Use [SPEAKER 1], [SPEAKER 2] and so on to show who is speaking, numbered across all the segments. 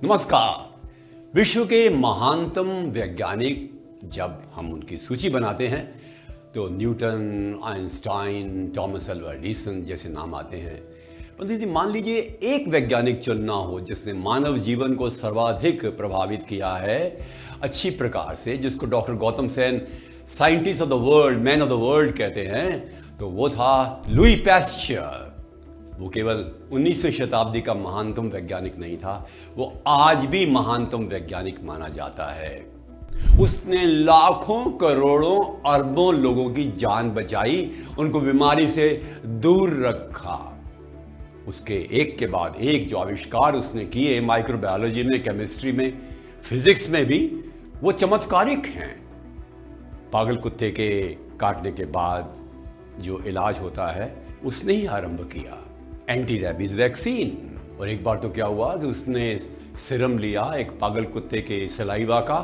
[SPEAKER 1] नमस्कार। विश्व के महानतम वैज्ञानिक जब हम उनकी सूची बनाते हैं तो Newton, Einstein, Thomas Alva Edison जैसे नाम आते हैं। परंतु यदि मान लीजिए एक वैज्ञानिक चुनना हो जिसने मानव जीवन को सर्वाधिक प्रभावित किया है अच्छी प्रकार से, जिसको doctor Gautam Sen scientist of the world, man of the world कहते हैं, तो वो था लुई पैस्चर। वो केवल 19वीं शताब्दी का महानतम वैज्ञानिक नहीं था, वो आज भी महानतम वैज्ञानिक माना जाता है। उसने लाखों, करोड़ों, अरबों लोगों की जान बचाई, उनको बीमारी से दूर रखा। उसके एक के बाद एक जो आविष्कार उसने किए माइक्रोबायोलॉजी में, केमिस्ट्री में, फिजिक्स में भी, वो चमत्कारिक हैं। पागल कुत्ते के काटने के बाद जो इलाज होता है उसने ही आरंभ किया, एंटी रेबीज वैक्सीन। और एक बार तो क्या हुआ कि उसने सिरम लिया एक पागल कुत्ते के सलाइवा का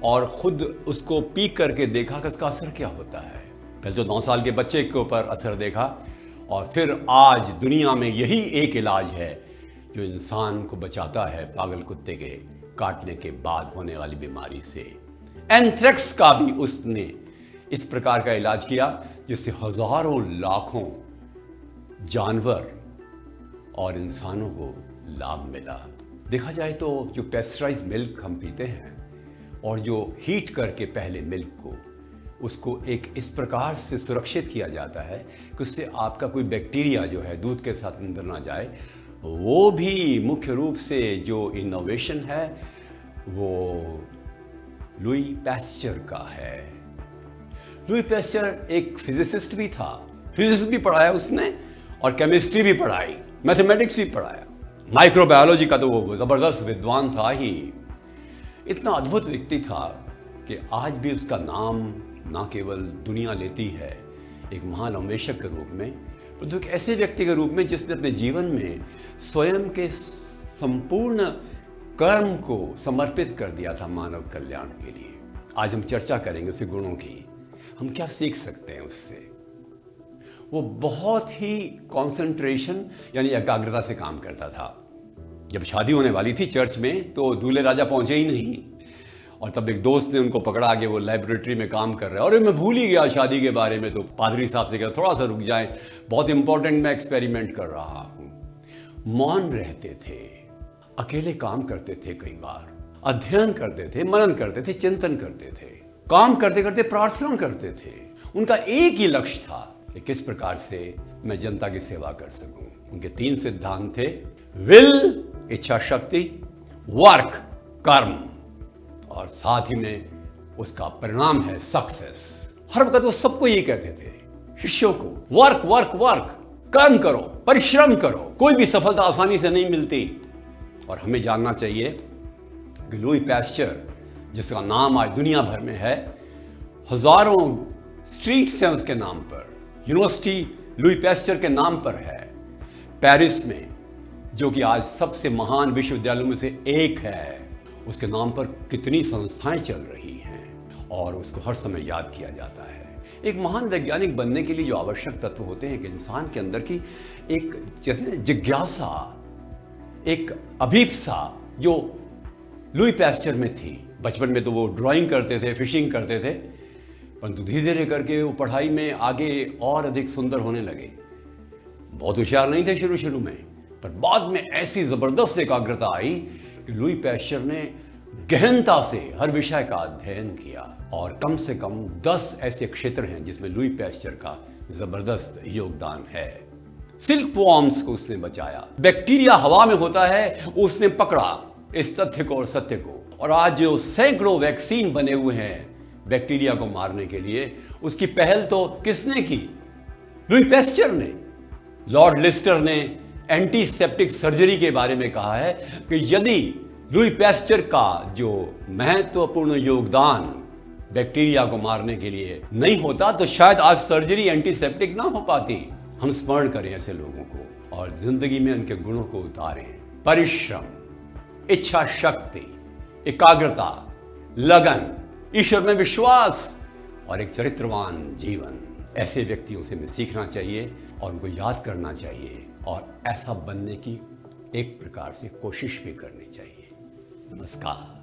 [SPEAKER 1] और खुद उसको पी करके देखा कि इसका असर क्या होता है। पहले तो 9 साल के बच्चे के ऊपर असर देखा और फिर आज दुनिया में यही एक इलाज है जो इंसान को बचाता है पागल कुत्ते के काटने के बाद होने वाली बीमारी से। एंथ्रेक्स का भी उसने इस प्रकार का इलाज किया जिससे हजारों, लाखों जानवर और इंसानों को लाभ मिला। देखा जाए तो जो पेस्चराइज्ड मिल्क हम पीते हैं और जो हीट करके पहले मिल्क को, उसको एक इस प्रकार से सुरक्षित किया जाता है कि उससे आपका कोई बैक्टीरिया जो है दूध के साथ अंदर ना जाए। वो भी मुख्य रूप से जो इनोवेशन है वो लुई पैस्चर का है। लुई पैस्चर एक फिजिसिस्ट भी था, फिजिक्स भी पढ़ाया उसने और केमिस्ट्री भी पढ़ाई, मैथमेटिक्स भी पढ़ाया। माइक्रोबायोलॉजी का तो वो जबरदस्त विद्वान था ही। इतना अद्भुत व्यक्ति था कि आज भी उसका नाम ना केवल दुनिया लेती है एक महान अन्वेषक के रूप में, परंतु एक ऐसे व्यक्ति के रूप में जिसने अपने जीवन में स्वयं के संपूर्ण कर्म को समर्पित कर दिया था मानव कल्याण के लिए। आज हम चर्चा करेंगे उसके गुणों की, हम क्या सीख सकते हैं उससे। वो बहुत ही कंसंट्रेशन यानी एकाग्रता से काम करता था। जब शादी होने वाली थी चर्च में तो दूल्हे राजा पहुंचे ही नहीं और तब एक दोस्त ने उनको पकड़ा कि वो लाइब्रेटरी में काम कर रहा है। और मैं भूल ही गया शादी के बारे में। तो पादरी साहब से कहा थोड़ा सा रुक जाए, बहुत इंपॉर्टेंट मैं एक्सपेरिमेंट कर रहा हूं। मौन रहते थे, अकेले काम करते थे, कई बार अध्ययन करते थे, मनन करते थे, चिंतन करते थे, काम करते करते प्रार्थना करते थे। उनका एक ही लक्ष्य था कि किस प्रकार से मैं जनता की सेवा कर सकूं। उनके 3 सिद्धांत थे, विल इच्छा शक्ति, वर्क कर्म, और साथ ही में उसका परिणाम है सक्सेस। हर वक्त वो सबको ये कहते थे शिष्यों को, वर्क वर्क वर्क, कर्म करो, परिश्रम करो, कोई भी सफलता आसानी से नहीं मिलती। और हमें जानना चाहिए कि लुई पैस्चर जिसका नाम आज दुनिया भर में है, हजारों स्ट्रीट्स हैं उसके नाम पर, यूनिवर्सिटी लुई पैस्चर के नाम पर है पेरिस में, जो कि आज सबसे महान विश्वविद्यालयों में से एक है। उसके नाम पर कितनी संस्थाएं चल रही हैं और उसको हर समय याद किया जाता है। एक महान वैज्ञानिक बनने के लिए जो आवश्यक तत्व होते हैं कि इंसान के अंदर की एक जैसे जिज्ञासा, एक अभीप्सा जो लुई पैस्चर में थी। बचपन में तो वो ड्राइंग करते थे, फिशिंग करते थे, परंतु धीरे धीरे करके वो पढ़ाई में आगे और अधिक सुंदर होने लगे। बहुत होशियार नहीं थे शुरू में, पर बाद में ऐसी जबरदस्त एकाग्रता आई कि लुई पैस्चर ने गहनता से हर विषय का अध्ययन किया। और कम से कम 10 ऐसे क्षेत्र हैं जिसमें लुई पैस्चर का जबरदस्त योगदान है। सिल्क वॉर्म्स को उसने बचाया, बैक्टीरिया हवा में होता है उसने पकड़ा इस तथ्य को और सत्य को। और आज जो सैकड़ों वैक्सीन बने हुए हैं बैक्टीरिया को मारने के लिए, उसकी पहल तो किसने की? लुई पैस्चर ने। लॉर्ड लिस्टर ने एंटीसेप्टिक सर्जरी के बारे में कहा है कि यदि लुई पैस्चर का जो महत्वपूर्ण योगदान बैक्टीरिया को मारने के लिए नहीं होता तो शायद आज सर्जरी एंटीसेप्टिक ना हो पाती। हम स्मरण करें ऐसे लोगों को और जिंदगी में उनके गुणों को उतारें। परिश्रम, इच्छा शक्ति, एकाग्रता, लगन, ईश्वर में विश्वास और एक चरित्रवान जीवन। ऐसे व्यक्तियों से हमें सीखना चाहिए और उनको याद करना चाहिए और ऐसा बनने की एक प्रकार से कोशिश भी करनी चाहिए। नमस्कार।